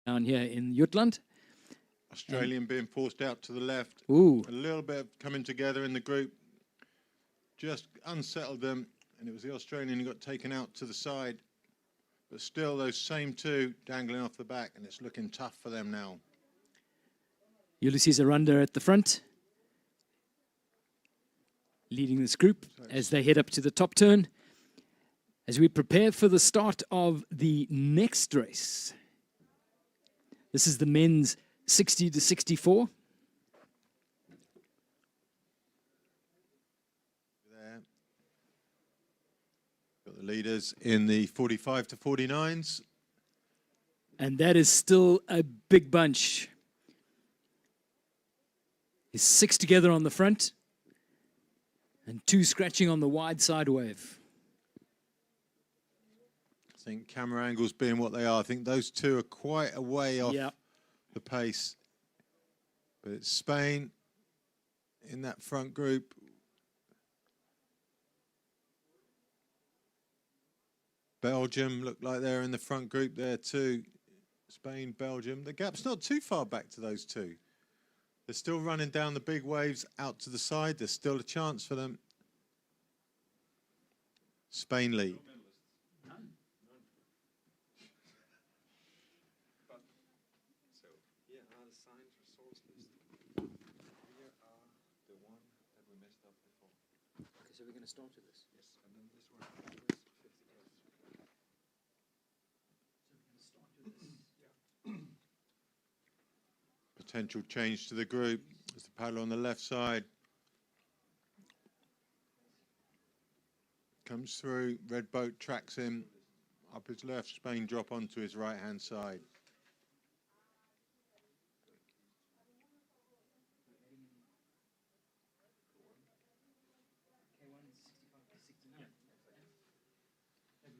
down here in Jutland. Australian being forced out to the left. Ooh. A little bit of coming together in the group. Just unsettled them, and it was the Australian who got taken out to the side. But still, those same two dangling off the back, and it's looking tough for them now. Ulysses Aranda at the front, leading this group as they head up to the top turn. As we prepare for the start of the next race. This is the men's 60 to 64. There. Got the leaders in the 45 to 49s. And that is still a big bunch. Is 6 together on the front and 2 scratching on the wide side wave. I think camera angles being what they are, I think those two are quite a way off the pace. But it's Spain in that front group. Belgium look like they're in the front group there too. Spain, Belgium. The gap's not too far back to those two. They're still running down the big waves out to the side. There's still a chance for them. Spain lead. So we're going to start with this. Yes, and then this one. Potential change to the group. There's the paddle on the left side. Comes through, red boat tracks him. Up his left, Spain drop onto his right-hand side.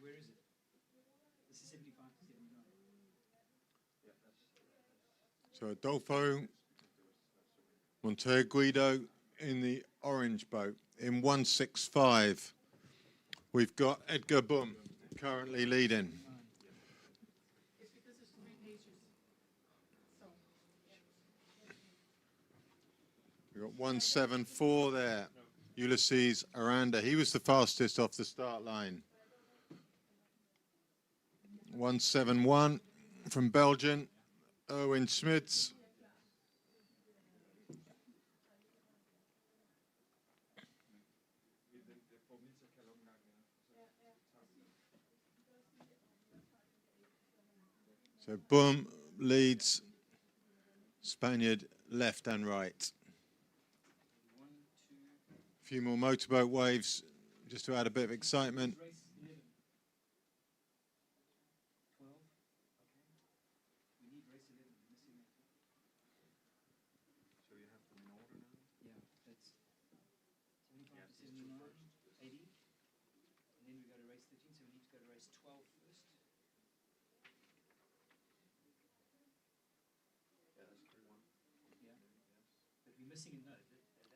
Where is it? This is 75 to 79. So Adolfo Monteguido in the orange boat in 165. We've got Edgar Boom currently leading. We've got 174 there. Ulysses Aranda. He was the fastest off the start line. 171 from Belgium, Erwin Smits. So Boom leads Spaniard left and right. A few more motorboat waves just to add a bit of excitement.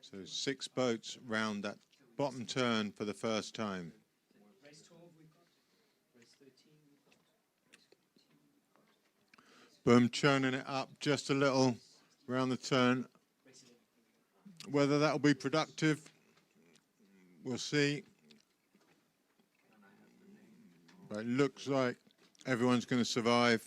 So 6 boats round that bottom turn for the first time. Boom churning it up just a little around the turn. Whether that'll be productive, we'll see. But it looks like everyone's going to survive.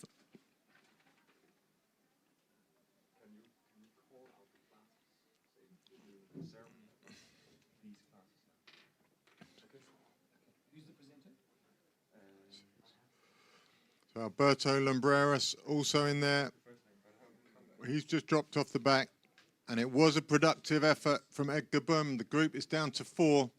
So Alberto Lumbreras also in there. He's just dropped off the back. And it was a productive effort from Edgar Boom. The group is down to 4.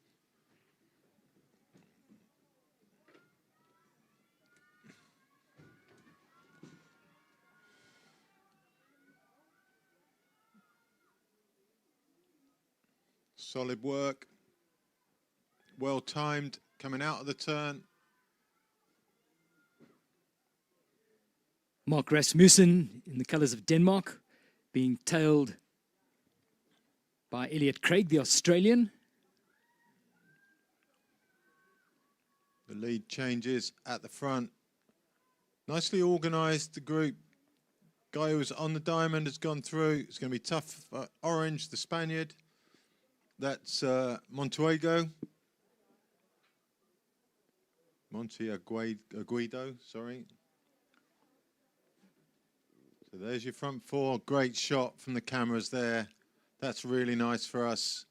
Solid work. Well timed coming out of the turn. Mark Rasmussen in the colours of Denmark, being tailed by Elliot Craig, the Australian. The lead changes at the front. Nicely organised, the group. guy who was on the diamond has gone through. It's going to be tough. Orange, the Spaniard. That's Monteagudo, sorry. So there's your front four. Great shot from the cameras there. That's really nice for us.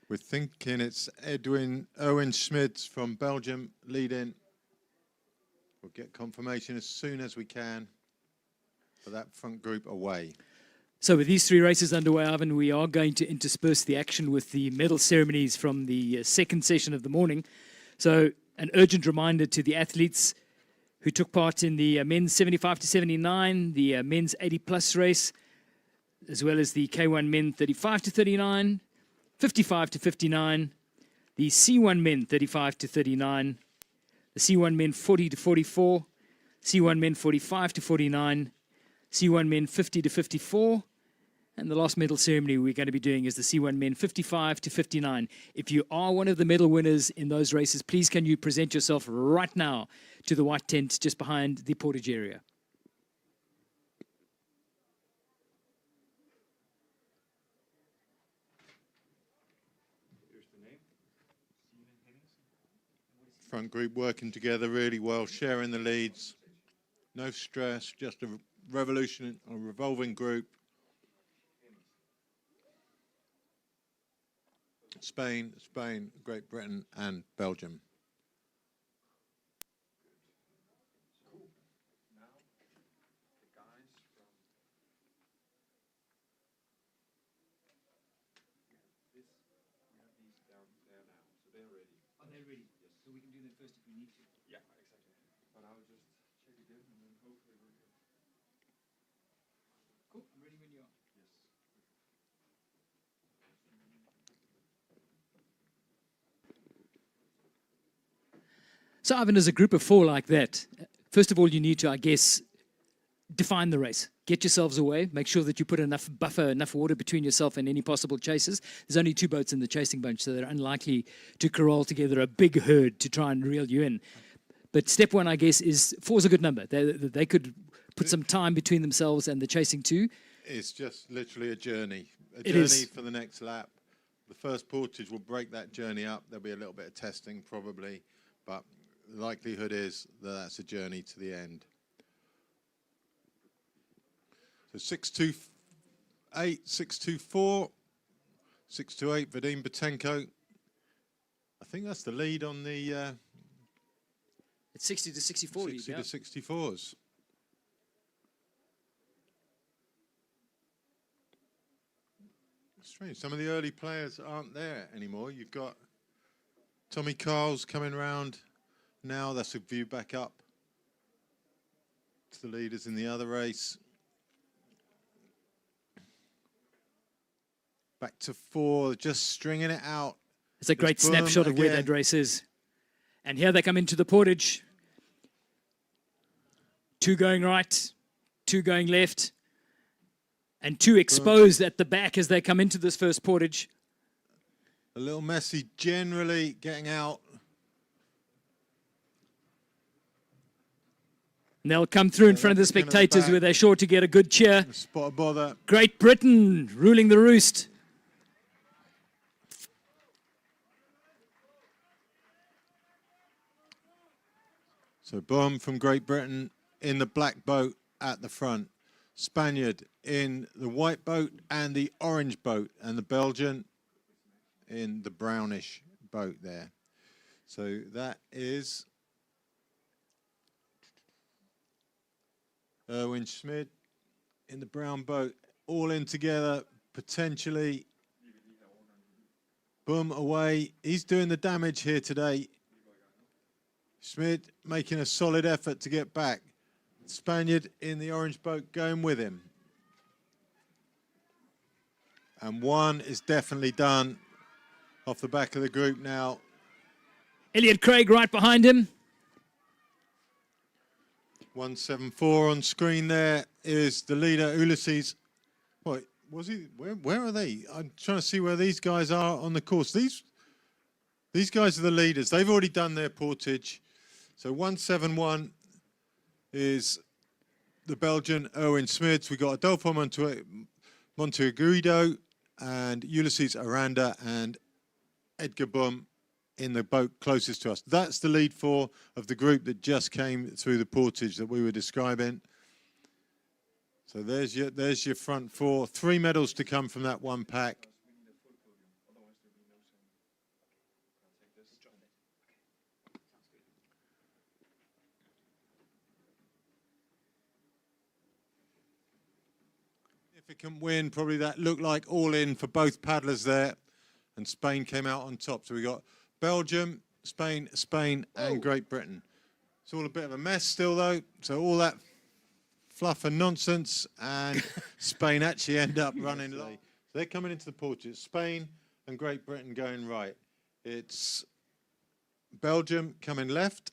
We're thinking it's Owen Schmidt from Belgium leading. We'll get confirmation as soon as we can for that front group away. So with these three races underway, Ivan, we are going to intersperse the action with the medal ceremonies from the second session of the morning. So an urgent reminder to the athletes who took part in the men's 75 to 79, the men's 80 plus race, as well as the K1 men 35 to 39, 55 to 59, the C1 men 35 to 39, the C1 men 40 to 44, C1 men 45 to 49, C1 men 50 to 54, and the last medal ceremony we're going to be doing is the C1 men 55 to 59. If you are one of the medal winners in those races, please can you present yourself right now to the white tent just behind the portage area. Front group working together really well, sharing the leads. No stress, just a revolving group. Spain, Great Britain, and Belgium. So, Ivan, as a group of four like that, first of all, you need to, I guess, define the race. Get yourselves away. Make sure that you put enough buffer, enough water between yourself and any possible chasers. There's only two boats in the chasing bunch, so they're unlikely to corral together a big herd to try and reel you in. But step one, I guess, is four's a good number. They could put some time between themselves and the chasing two. It's just literally a journey. It is. For the next lap. The first portage will break that journey up. There'll be a little bit of testing probably, but the likelihood is that that's a journey to the end. So 628, 624, 628, Vadim Batenko. I think that's the lead on the... It's 60 to 64. 60 to 64s. Strange. Some of the early players aren't there anymore. You've got Tommy Carl's coming round now. That's a view back up to the leaders in the other race. Back to four, just stringing it out. It's a great snapshot of where that race is. And here they come into the portage. Two going right, two going left, and two exposed at the back as they come into this first portage. A little messy generally getting out. And they'll come through in front of the spectators where they're sure to get a good cheer. Spot of bother. Great Britain ruling the roost. So Bohm from Great Britain in the black boat at the front. Spaniard in the white boat and the orange boat, and the Belgian in the brownish boat there. So that is Erwin Schmid in the brown boat, all in together, potentially. Boom, away. He's doing the damage here today. Schmid making a solid effort to get back. Spaniard in the orange boat going with him. And one is definitely done off the back of the group now. Elliot Craig right behind him. 174 on screen there is the leader, Ulysses. What, Was he? Where are they? I'm trying to see where these guys are on the course. These guys are the leaders. They've already done their portage. So 171 is the Belgian Erwin Smids. We got Adolfo Monteagudo and Ulysses Aranda and Edgar Boom in the boat closest to us. That's the lead four of the group that just came through the portage that we were describing. So there's your front four. 3 medals to come from that one pack. Significant win, probably that looked like all in for both paddlers there. And Spain came out on top. So we got Belgium, Spain, and Great Britain. It's all a bit of a mess still though. So all that fluff and nonsense, and Spain actually end up running low. So they're coming into the portage. Spain and Great Britain going right. It's Belgium coming left,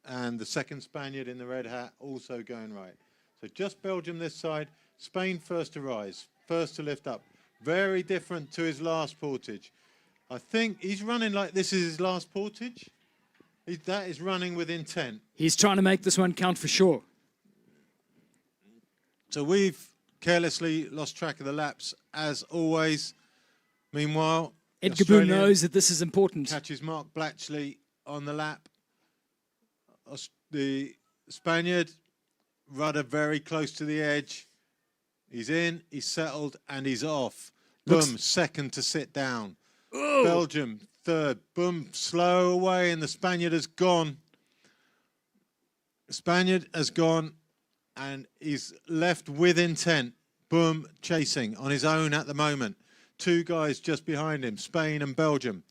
and the second Spaniard in the red hat also going right. So just Belgium this side. Spain first to rise, first to lift up. Very different to his last portage. I think he's running like this is his last portage. That is running with intent. He's trying to make this one count for sure. So we've carelessly lost track of the laps, as always. Meanwhile, Edgar Boom knows that this is important. Catches Mark Blatchley on the lap. The Spaniard, rudder very close to the edge. He's in, he's settled, and he's off. Boom, second to sit down. Oh. Belgium, third. Boom, slow away, and the Spaniard has gone. The Spaniard has gone. And he's left with intent. Boom, chasing on his own at the moment. 2 guys just behind him, Spain and Belgium.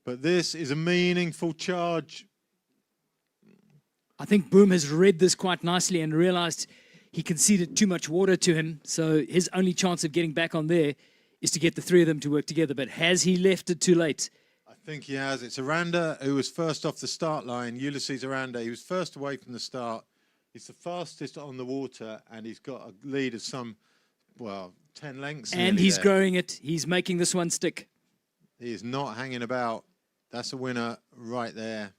But this is a meaningful charge. I think Boom has read this quite nicely and realized he conceded too much water to him. So his only chance of getting back on there is to get the 3 of them to work together. But has he left it too late? I think he has. It's Aranda who was first off the start line. Ulysses Aranda. He was first away from the start. He's the fastest on the water, and he's got a lead of some, well, 10 lengths. And he's growing it. He's making this one stick. He is not hanging about. That's a winner right there.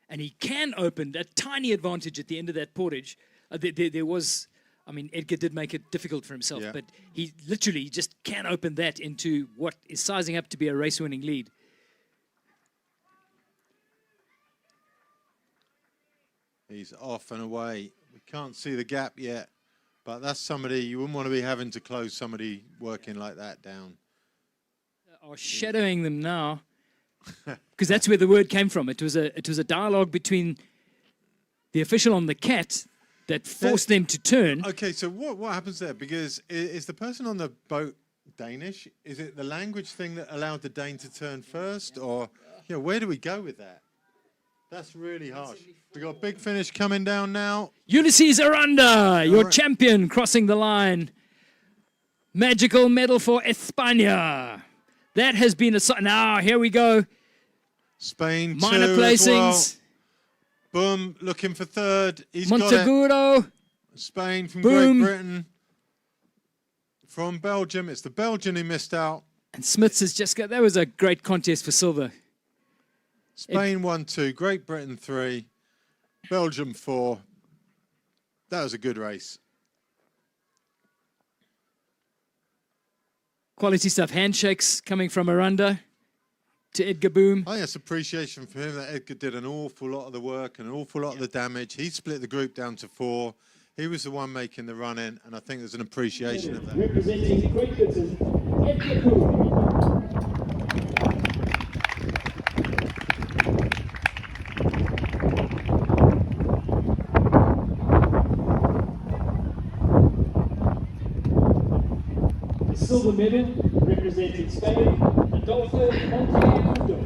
And he can open that tiny advantage at the end of that portage. There was, I mean, Edgar did make it difficult for himself, but he literally just can open that into what is sizing up to be a race-winning lead. He's off and away. We can't see the gap yet, but that's somebody, you wouldn't want to be having to close somebody working like that down. Are shadowing them now, because that's where the word came from. It was a dialogue between the official on the cat that forced them to turn. Okay, so what happens there? Because is the person on the boat Danish? Is it the language thing that allowed the Dane to turn first? Or, you know, where do we go with that? That's really harsh. We got a big finish coming down now. Ulysses Aranda, your champion, crossing the line. Magical medal for España. That has been a... Now, here we go. Spain, minor 2 placings. Well. Boom, looking for third. He's Monteagudo. got it. Spain from Boom. Great Britain. From Belgium. It's the Belgian who missed out. And Smiths has just got... That was a great contest for silver. Spain 1-2. Great Britain 3. Belgium 4. That was a good race. Quality stuff. Handshakes coming from Aranda to Edgar Boom. I think that's appreciation for him that Edgar did an awful lot of the work and an awful lot of the damage. He split the group down to 4. He was the one making the run in, and I think there's an appreciation of that. Representing Great Britain, Edgar Boom. Silver medal representing Spain, Adolfo Monteagudo.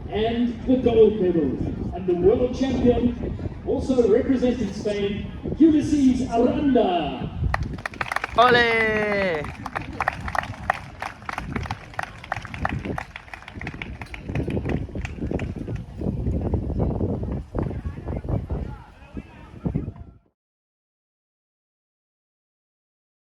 And the gold medal, and the world champion, also representing Spain, Ulysses Aranda. Ole!